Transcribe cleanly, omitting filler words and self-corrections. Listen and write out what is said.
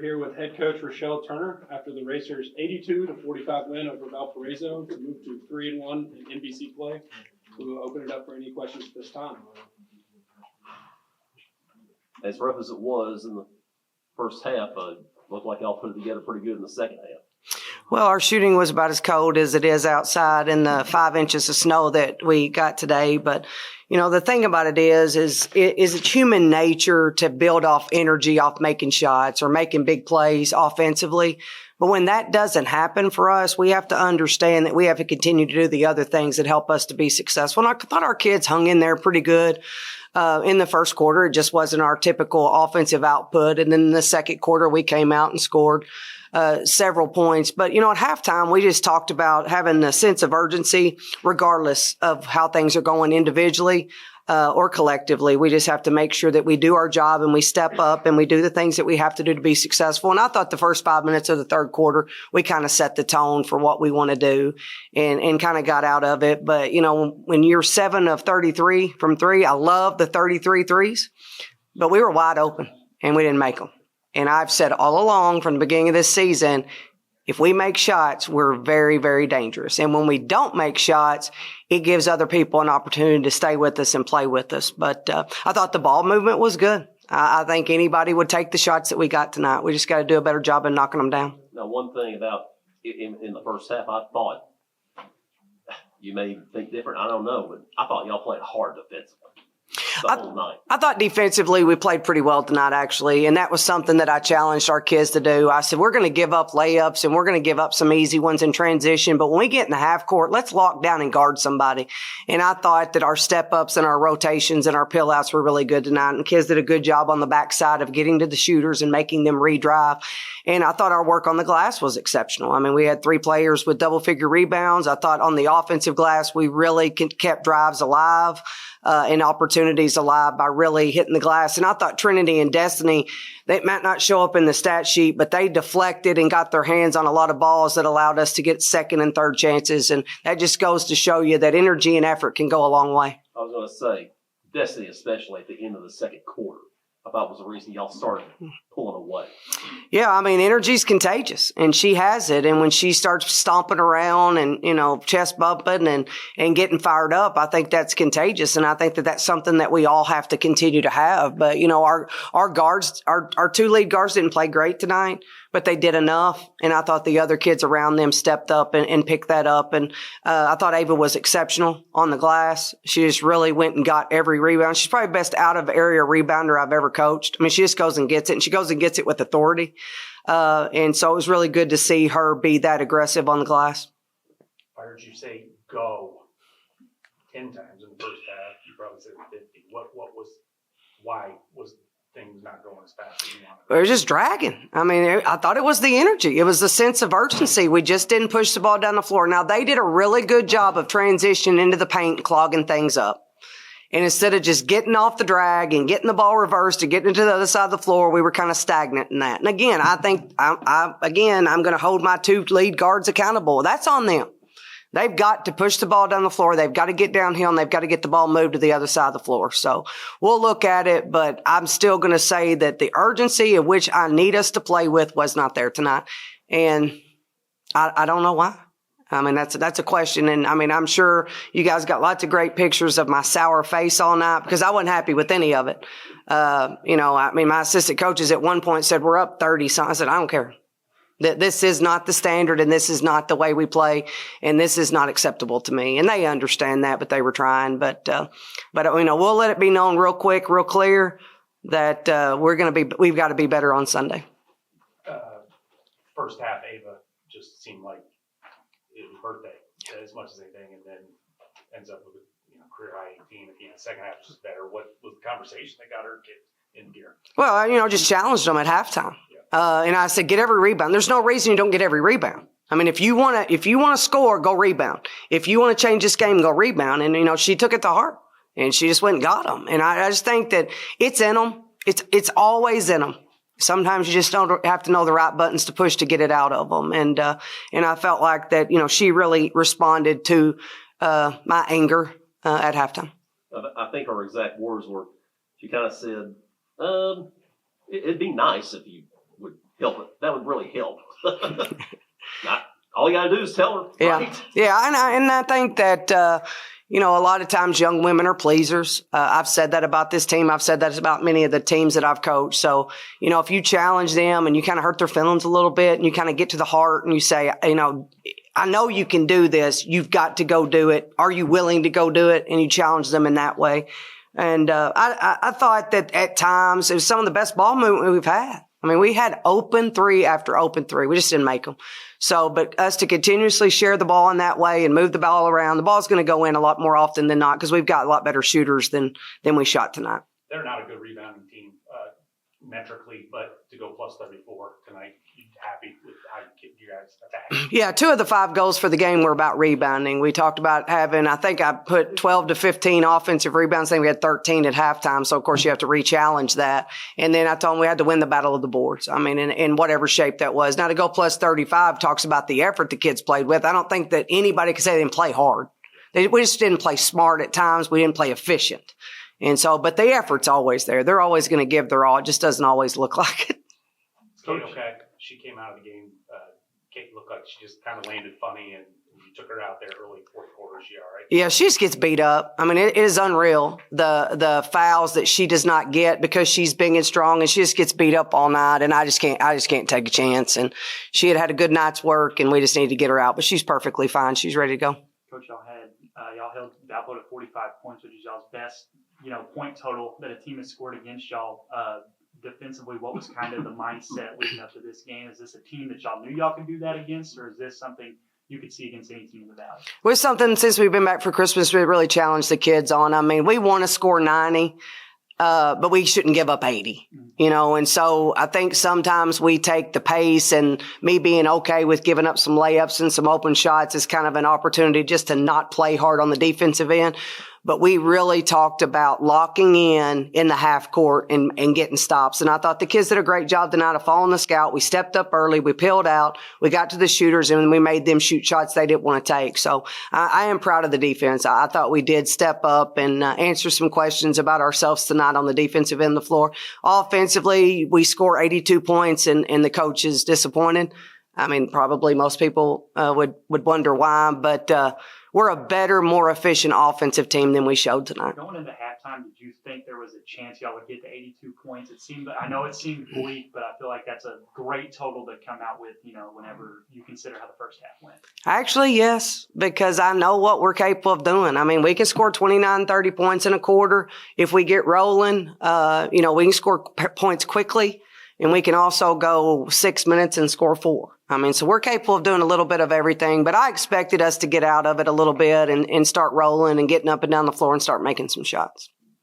here with head coach Rechelle Turner after the Racers' 82-45 win over Valparaiso to move to 3-1 in NBC play. We'll open it up for any questions at this time. As rough as it was in the first half, looked like y'all put it together pretty good in the second half. Well, our shooting was about as cold as it is outside in the 5 inches of snow that we got today. But, you know, the thing about it is it's human nature to build off energy, off making shots or making big plays offensively. But when that doesn't happen for us, we have to understand that we have to continue to do the other things that help us to be successful. And I thought our kids hung in there pretty good. In the first quarter, it just wasn't our typical offensive output. And then in the second quarter, we came out and scored several points. But, you know, at halftime, we just talked about having a sense of urgency, regardless of how things are going individually or collectively. We just have to make sure that we do our job and we step up and we do the things that we have to do to be successful. And I thought the first 5 minutes of the third quarter, we kind of set the tone for what we want to do and kind of got out of it. But, you know, when you're 7 of 33 from three, I love the 33 threes, but we were wide open and we didn't make them. And I've said all along from the beginning of this season, if we make shots, we're very, very dangerous. And when we don't make shots, it gives other people an opportunity to stay with us and play with us. But I thought the ball movement was good. I think anybody would take the shots that we got tonight. We just got to do a better job of knocking them down. Now, one thing about in the first half, I thought, you may think different, I don't know, but I thought y'all played hard defensively. I thought defensively we played pretty well tonight, actually, and that was something that I challenged our kids to do. I said, we're going to give up layups and we're going to give up some easy ones in transition, but when we get in the half court, let's lock down and guard somebody. And I thought that our step-ups and our rotations and our pill-outs were really good tonight, and kids did a good job on the backside of getting to the shooters and making them redrive. And I thought our work on the glass was exceptional. I mean, we had 3 players with double-figure rebounds. I thought on the offensive glass, we really kept drives alive and opportunities alive by really hitting the glass. And I thought Trinity and Destiny, they might not show up in the stat sheet, but they deflected and got their hands on a lot of balls that allowed us to get second and third chances. And that just goes to show you that energy and effort can go a long way. I was going to say, Destiny, especially at the end of the second quarter, I thought was the reason y'all started pulling away. Yeah, I mean, energy's contagious, and she has it. And when she starts stomping around and, you know, chest bumping and getting fired up, I think that's contagious. And I think that that's something that we all have to continue to have. But, you know, our guards, our 2 lead guards didn't play great tonight, but they did enough. And I thought the other kids around them stepped up and picked that up. And I thought Ava was exceptional on the glass. She just really went and got every rebound. She's probably best out of area rebounder I've ever coached. I mean, she just goes and gets it, and she goes and gets it with authority. And so it was really good to see her be that aggressive on the glass. I heard you say go 10 times in the first half. You probably said 50. Why was things not going as fast as you wanted? It was just dragging. I mean, I thought it was the energy. It was the sense of urgency. We just didn't push the ball down the floor. Now, they did a really good job of transition into the paint, clogging things up. And instead of just getting off the drag and getting the ball reversed and getting to the other side of the floor, we were kind of stagnant in that. And again, I think, I'm going to hold my 2 lead guards accountable. That's on them. They've got to push the ball down the floor. They've got to get downhill, and they've got to get the ball moved to the other side of the floor. So we'll look at it, but I'm still going to say that the urgency of which I need us to play with was not there tonight. And I don't know why. I mean, that's a question. And I mean, I'm sure you guys got lots of great pictures of my sour face all night because I wasn't happy with any of it. You know, I mean, my assistant coaches at one point said, we're up 30 something. I said, I don't care. This is not the standard, and this is not the way we play, and this is not acceptable to me. And they understand that, but they were trying. But you know, we'll let it be known real quick, real clear that we've got to be better on Sunday. First half, Ava just seemed like it was birthday as much as anything, and then ends up with a career high 18 at the end. Second half was just better. What was the conversation that got her in gear? Well, you know, just challenged them at halftime. And I said, get every rebound. There's no reason you don't get every rebound. I mean, if you want to score, go rebound. If you want to change this game, go rebound. And, you know, she took it to heart and she just went and got them. And I just think that it's in them. It's always in them. Sometimes you just don't have to know the right buttons to push to get it out of them. And I felt like that, you know, she really responded to, my anger, at halftime. I think her exact words were, she kind of said, it'd be nice if you would help that would really help. All you gotta do is tell her, Yeah. right? Yeah, and I think that, a lot of times young women are pleasers. I've said that about this team. I've said that about many of the teams that I've coached. So, if you challenge them and you kind of hurt their feelings a little bit and you kind of get to the heart and you say, I know you can do this. You've got to go do it. Are you willing to go do it? And you challenge them in that way. And I thought that at times it was some of the best ball movement we've had. I mean, we had open three after open three. We just didn't make them. So, but us to continuously share the ball in that way and move the ball around, the ball's going to go in a lot more often than not because we've got a lot better shooters than we shot tonight. They're not a good rebounding team metrically, but to go plus 34 tonight, you happy with how you guys attack? Yeah, 2 of the 5 goals for the game were about rebounding. We talked about having, I think I put 12 to 15 offensive rebounds. I think we had 13 at halftime. So, of course, you have to re-challenge that. And then I told them we had to win the battle of the boards. I mean, in whatever shape that was. Now, to go plus 35 talks about the effort the kids played with. I don't think that anybody could say they didn't play hard. We just didn't play smart at times. We didn't play efficient. And so, but the effort's always there. They're always going to give their all. It just doesn't always look like it. Kate, okay, she came out of the game. Kate looked like she just kind of landed funny, and you took her out there early fourth quarter. Is she all right? Yeah, she just gets beat up. I mean, it is unreal, the fouls that she does not get because she's big and strong, and she just gets beat up all night, and I just can't take a chance. And she had a good night's work, and we just need to get her out. But she's perfectly fine. She's ready to go. Coach, y'all held Valpo to 45 points, which is y'all's best, point total that a team has scored against y'all. Defensively, what was kind of the mindset leading up to this game? Is this a team that y'all knew y'all could do that against, or is this something you could see against any team in the Valley? With something, since we've been back for Christmas, we really challenged the kids on. I mean, we want to score 90, but we shouldn't give up 80, and so I think sometimes we take the pace and me being okay with giving up some layups and some open shots is kind of an opportunity just to not play hard on the defensive end. But we really talked about locking in the half court and getting stops. And I thought the kids did a great job tonight of following the scout. We stepped up early. We peeled out. We got to the shooters, and we made them shoot shots they didn't want to take. So I am proud of the defense. I thought we did step up and answer some questions about ourselves tonight on the defensive end of the floor. Offensively, we score 82 points, and the coach is disappointed. I mean, probably most people would wonder why, but we're a better, more efficient offensive team than we showed tonight. Going into halftime, did you think there was a chance y'all would get to 82 points? I know it seemed bleak, but I feel like that's a great total to come out with, whenever you consider how the first half went. Actually, yes, because I know what we're capable of doing. I mean, we can score 29, 30 points in a quarter. If we get rolling, we can score points quickly, and we can also go 6 minutes and score 4. I mean, so we're capable of doing a little bit of everything, but I expected us to get out of it a little bit and start rolling and getting up and down the floor and start making some shots.